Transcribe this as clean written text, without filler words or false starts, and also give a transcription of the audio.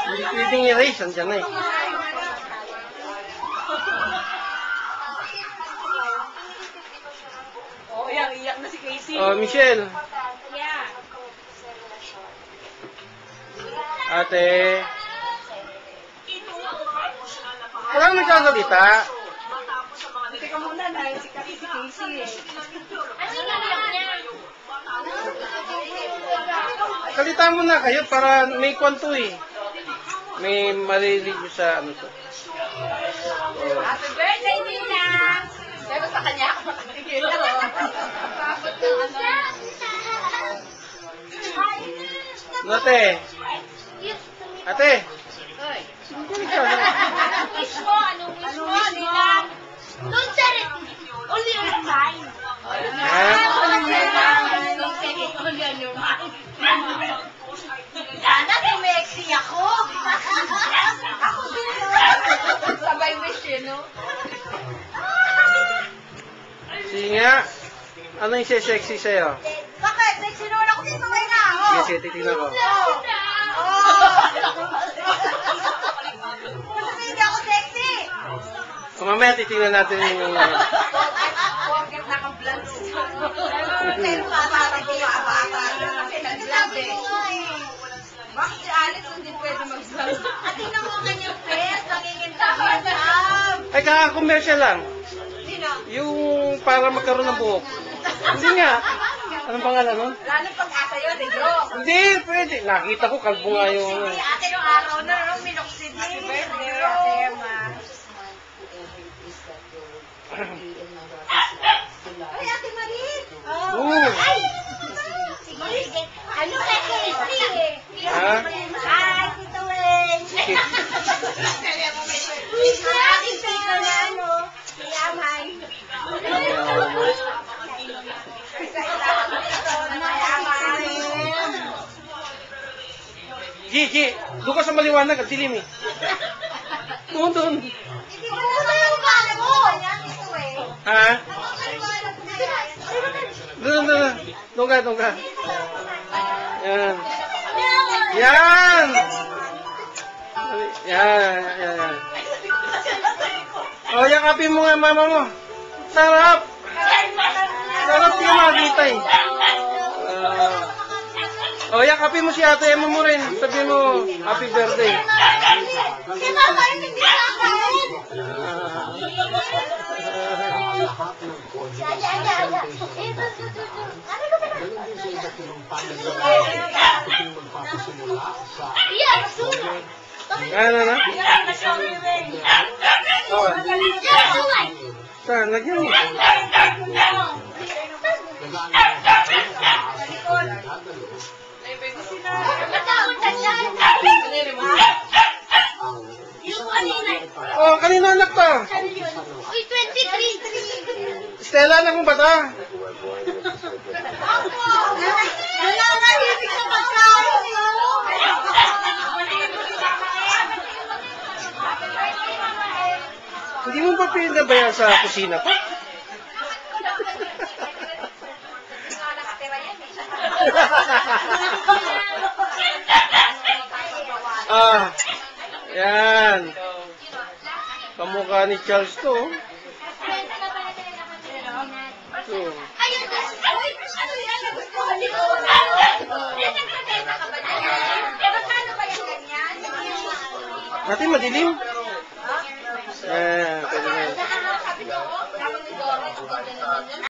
Hindi pwedeng i-raise, andyan na eh. Oh, iyak na si Casey. Oh, Michelle. Yeah. Ate. Wala nang nagsasalita. Teka muna, dahil si Casey eh. Ano yung iyak niya? Salita mo na kayo para may kwanto eh. May marinig nyo sa ano to. Oh. Happy birthday, Nina! Pero sa kanya ako makakikita. Ate. Ate. Hoy. Anong wish mo? Anong wish mo? Nila? Don't say it. Only on your mind. Only on your mind. Sana tumexi ako. Ako din. Sabay wish yun, no? Sige nga. Ano yung sexy sa'yo? Bakit? Sexy naman ako dito kayo na. Sige, sige, titignan ko. Hindi ako sexy. So, mamaya titignan natin yung... Bakit naka-blonde? Pero parang bata. Naka-blonde eh. Bakit si Alex hindi pwede mag-blonde? At tingnan mo ang kanyang face. Nangingintab. Ay, kaka-commercial lang. Sino? Yung para magkaroon ng buhok. Hindi nga. Anong pangalan nun? Lalo pag-asa yun, eh, bro. Hindi, pwede. Nakita ko, kalbo nga yung ano. Si ate nung araw na nung minoksid. Happy birthday, Ate Emma. Ay, ate Marie. Oo. Ay! Sige. Ano na Casey eh? Ha? Hi, Tito Wen. Ate Tito na ano? Yaman. Gigi, doon ka sa maliwanag at dilim eh. Doon. Hindi mo na yung bala mo. Ito eh. Ha? Ano ko na yan? Doon ka. Yan. Yan! Yan. O, yakapin mo nga mama mo. Sarap! Sarap yung makita eh. O, yakapin mo si ate Emma mo rin. Sabi mo, happy birthday. Si Mama rin hindi nakakain. Ano ka ba? Yes! Ano na? Oh, saan? Lagyan mo. Oh, kanina anak to. Uy, 23. Stella na kung bata. Wala na ibig sa pagkain. Hindi mo ba pinabayan sa kusina pa? Ah, yan. Kamukha ni Charles to. So, Ayun, uy, ano yan? Nagustuhan ko. Nagkakaganda ka ba dyan? Magkano ba yung ganyan? natin madilim. Pwede na.